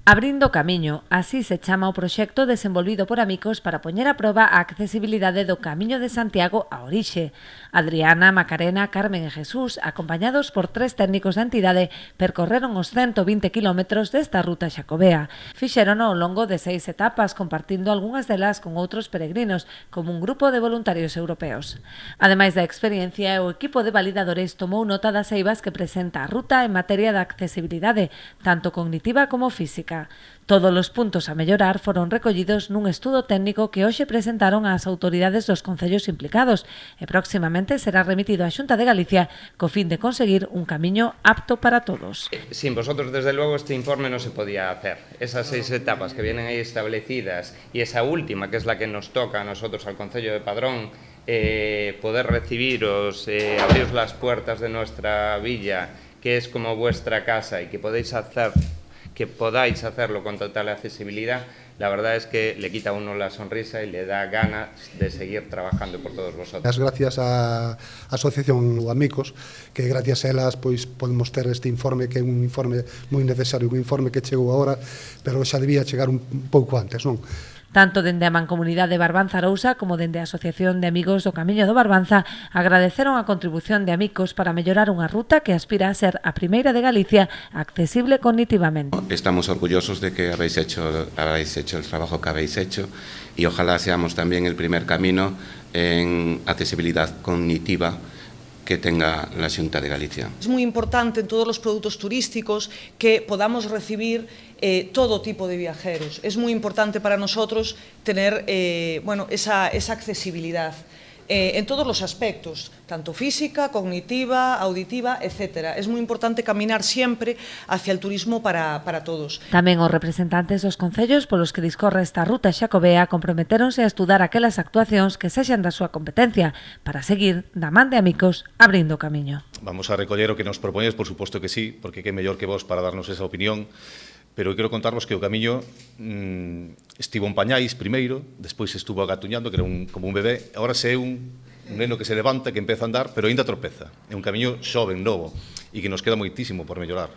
Abrindo camiño, así se chama o proxecto desenvolvido por Amicos para poñer a proba a accesibilidade do Camiño de Santiago a Orixe. Adriana, Macarena, Carmen e Jesús, acompañados por 3 técnicos da entidade, percorreron os 120 km desta ruta xacobea. Fixérono ao longo de 6 etapas, compartindo algunhas delas con outros peregrinos, como un grupo de voluntarios europeos. Ademais da experiencia, o equipo de validadores tomou nota das eivas que presenta a ruta en materia de accesibilidade, tanto cognitiva como física. Todos os puntos a mellorar foron recollidos nun estudo técnico que hoxe presentaron ás autoridades dos concellos implicados e próximamente será remitido á Xunta de Galicia co fin de conseguir un camiño apto para todos. Sin vosotros, desde luego, este informe no se podía hacer. Esas 6 etapas que vienen ahí establecidas y esa última, que es la que nos toca a nosotros, al Concello de Padrón, poder recibiros, abriros las puertas de nuestra villa, que es como vuestra casa y que podáis hacerlo con total accesibilidad, la verdad es que le quita a uno la sonrisa y le da ganas de seguir trabajando por todos vosotros. Gracias á Asociación Amicos, que gracias a elas pois podemos ter este informe, que é un informe moi necesario, un informe que chegou agora, pero xa debía chegar un pouco antes, non? Tanto dende a Mancomunidade de Barbanza Arousa como dende a Asociación de Amigos do Camiño do Barbanza agradeceron a contribución de Amicos para mellorar unha ruta que aspira a ser a primeira de Galicia accesible cognitivamente. Estamos orgullosos de que habéis hecho el trabajo que habéis hecho y ojalá seamos también el primer camino en accesibilidad cognitiva que tenga la Xunta de Galicia. Es muy importante en todos los productos turísticos que podamos recibir todo tipo de viajeros. Es muy importante para nosotros tener esa accesibilidad en todos los aspectos, tanto física, cognitiva, auditiva, etc. Es muy importante caminar siempre hacia el turismo para todos. Tamén os representantes dos concellos polos que discorre esta ruta xacobea comprometéronse a estudar aquelas actuacións que sexan da súa competencia para seguir da man de Amicos abrindo camiño. Vamos a recoller o que nos propoñes, por suposto que sí, porque que mellor que vos para darnos esa opinión, pero quero contarvos que o camiño estivo en pañais primeiro, despois estuvo agatuñando, que era como un bebé, agora se é un neno que se levanta, que empeza a andar, pero aínda tropeza. É un camiño xoven, novo, e que nos queda moitísimo por mellorar.